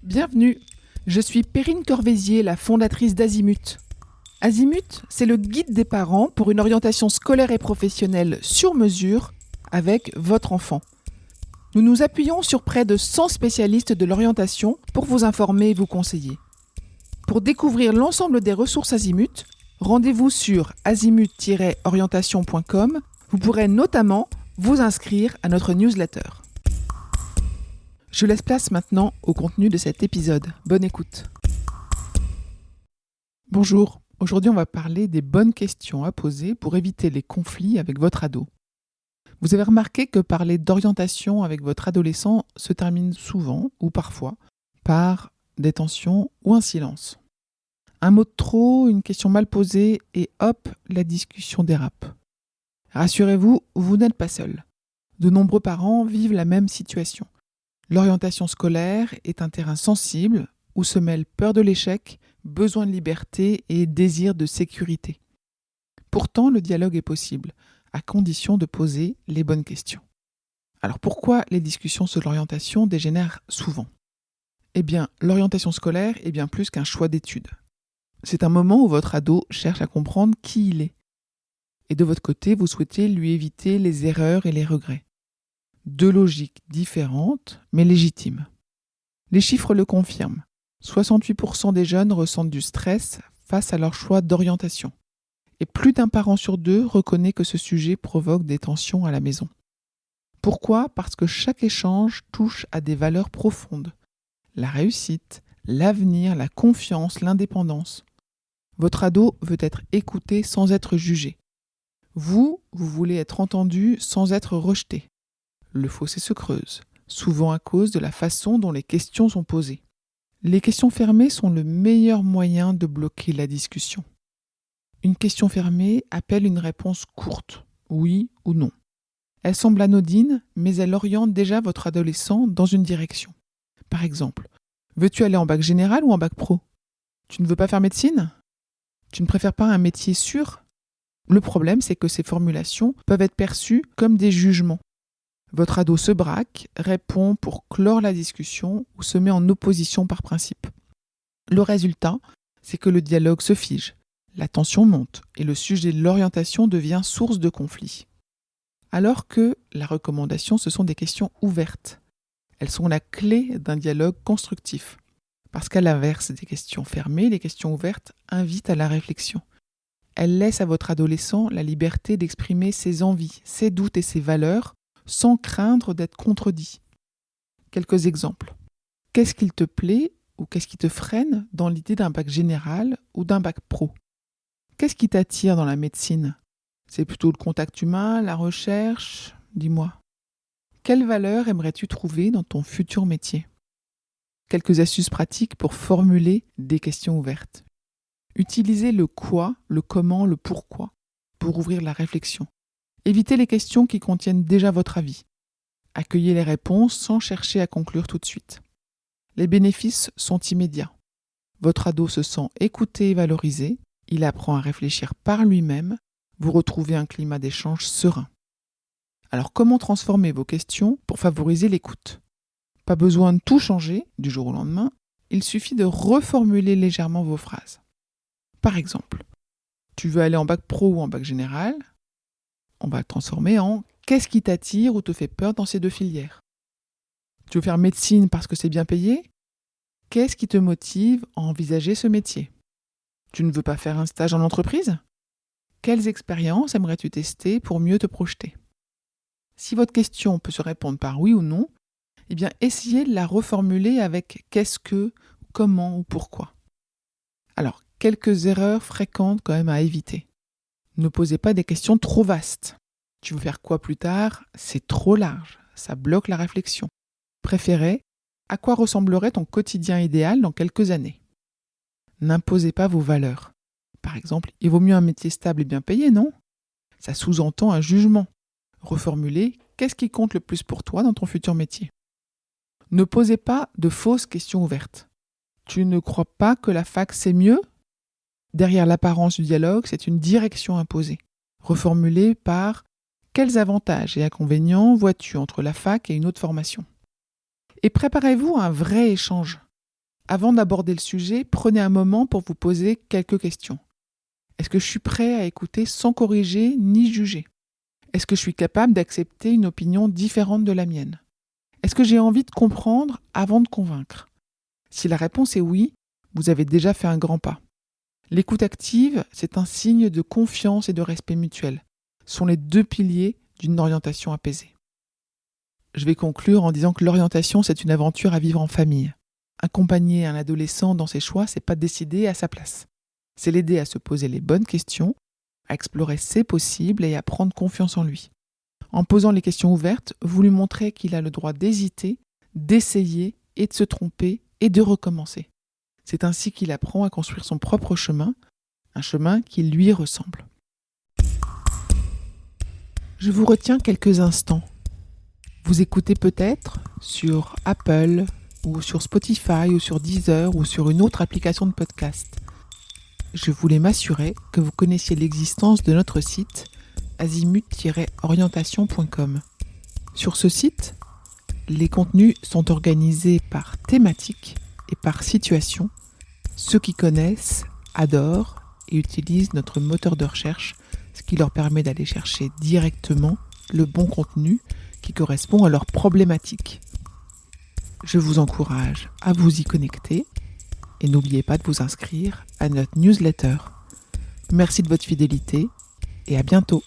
Bienvenue, je suis Perrine Corvézier, la fondatrice d'Azimut. Azimut, c'est le guide des parents pour une orientation scolaire et professionnelle sur mesure avec votre enfant. Nous nous appuyons sur près de 100 spécialistes de l'orientation pour vous informer et vous conseiller. Pour découvrir l'ensemble des ressources Azimut, rendez-vous sur azimut-orientation.com. Vous pourrez notamment vous inscrire à notre newsletter. Je laisse place maintenant au contenu de cet épisode. Bonne écoute. Bonjour, aujourd'hui on va parler des bonnes questions à poser pour éviter les conflits avec votre ado. Vous avez remarqué que parler d'orientation avec votre adolescent se termine souvent, ou parfois, par des tensions ou un silence. Un mot de trop, une question mal posée et hop, la discussion dérape. Rassurez-vous, vous n'êtes pas seul. De nombreux parents vivent la même situation. L'orientation scolaire est un terrain sensible où se mêlent peur de l'échec, besoin de liberté et désir de sécurité. Pourtant, le dialogue est possible, à condition de poser les bonnes questions. Alors pourquoi les discussions sur l'orientation dégénèrent souvent ? Eh bien, l'orientation scolaire est bien plus qu'un choix d'études. C'est un moment où votre ado cherche à comprendre qui il est. Et de votre côté, vous souhaitez lui éviter les erreurs et les regrets. Deux logiques différentes, mais légitimes. Les chiffres le confirment. 68% des jeunes ressentent du stress face à leur choix d'orientation. Et plus d'un parent sur deux reconnaît que ce sujet provoque des tensions à la maison. Pourquoi ? Parce que chaque échange touche à des valeurs profondes. La réussite, l'avenir, la confiance, l'indépendance. Votre ado veut être écouté sans être jugé. Vous voulez être entendu sans être rejeté. Le fossé se creuse, souvent à cause de la façon dont les questions sont posées. Les questions fermées sont le meilleur moyen de bloquer la discussion. Une question fermée appelle une réponse courte, oui ou non. Elle semble anodine, mais elle oriente déjà votre adolescent dans une direction. Par exemple, veux-tu aller en bac général ou en bac pro ? Tu ne veux pas faire médecine ? Tu ne préfères pas un métier sûr ? Le problème, c'est que ces formulations peuvent être perçues comme des jugements. Votre ado se braque, répond pour clore la discussion ou se met en opposition par principe. Le résultat, c'est que le dialogue se fige, la tension monte et le sujet de l'orientation devient source de conflit. Alors que la recommandation, ce sont des questions ouvertes. Elles sont la clé d'un dialogue constructif. Parce qu'à l'inverse des questions fermées, les questions ouvertes invitent à la réflexion. Elles laissent à votre adolescent la liberté d'exprimer ses envies, ses doutes et ses valeurs, sans craindre d'être contredit. Quelques exemples. Qu'est-ce qu'il te plaît ou qu'est-ce qui te freine dans l'idée d'un bac général ou d'un bac pro ? Qu'est-ce qui t'attire dans la médecine ? C'est plutôt le contact humain, la recherche ? Dis-moi. Quelles valeurs aimerais-tu trouver dans ton futur métier ? Quelques astuces pratiques pour formuler des questions ouvertes. Utilisez le quoi, le comment, le pourquoi pour ouvrir la réflexion. Évitez les questions qui contiennent déjà votre avis. Accueillez les réponses sans chercher à conclure tout de suite. Les bénéfices sont immédiats. Votre ado se sent écouté et valorisé. Il apprend à réfléchir par lui-même. Vous retrouvez un climat d'échange serein. Alors comment transformer vos questions pour favoriser l'écoute ? Pas besoin de tout changer du jour au lendemain. Il suffit de reformuler légèrement vos phrases. Par exemple, tu veux aller en bac pro ou en bac général ? On va le transformer en « Qu'est-ce qui t'attire ou te fait peur dans ces deux filières ?» Tu veux faire médecine parce que c'est bien payé ? Qu'est-ce qui te motive à envisager ce métier ? Tu ne veux pas faire un stage en entreprise ? Quelles expériences aimerais-tu tester pour mieux te projeter ? Si votre question peut se répondre par oui ou non, eh bien essayez de la reformuler avec « qu'est-ce que », comment ou pourquoi. Alors, quelques erreurs fréquentes quand même à éviter. Ne posez pas des questions trop vastes. Tu veux faire quoi plus tard ? C'est trop large, ça bloque la réflexion. Préférez, à quoi ressemblerait ton quotidien idéal dans quelques années ? N'imposez pas vos valeurs. Par exemple, il vaut mieux un métier stable et bien payé, non ? Ça sous-entend un jugement. Reformulez, qu'est-ce qui compte le plus pour toi dans ton futur métier ? Ne posez pas de fausses questions ouvertes. Tu ne crois pas que la fac c'est mieux ? Derrière l'apparence du dialogue, c'est une direction imposée, reformulée par « Quels avantages et inconvénients vois-tu entre la fac et une autre formation ?» Et préparez-vous à un vrai échange. Avant d'aborder le sujet, prenez un moment pour vous poser quelques questions. Est-ce que je suis prêt à écouter sans corriger ni juger ? Est-ce que je suis capable d'accepter une opinion différente de la mienne ? Est-ce que j'ai envie de comprendre avant de convaincre ? Si la réponse est oui, vous avez déjà fait un grand pas. L'écoute active, c'est un signe de confiance et de respect mutuel. Ce sont les deux piliers d'une orientation apaisée. Je vais conclure en disant que l'orientation, c'est une aventure à vivre en famille. Accompagner un adolescent dans ses choix, c'est pas décider à sa place. C'est l'aider à se poser les bonnes questions, à explorer ses possibles et à prendre confiance en lui. En posant les questions ouvertes, vous lui montrez qu'il a le droit d'hésiter, d'essayer et de se tromper et de recommencer. C'est ainsi qu'il apprend à construire son propre chemin, un chemin qui lui ressemble. Je vous retiens quelques instants. Vous écoutez peut-être sur Apple ou sur Spotify ou sur Deezer ou sur une autre application de podcast. Je voulais m'assurer que vous connaissiez l'existence de notre site azimut-orientation.com. Sur ce site, les contenus sont organisés par thématique et par situation. Ceux qui connaissent adorent et utilisent notre moteur de recherche, ce qui leur permet d'aller chercher directement le bon contenu qui correspond à leurs problématiques. Je vous encourage à vous y connecter et n'oubliez pas de vous inscrire à notre newsletter. Merci de votre fidélité et à bientôt.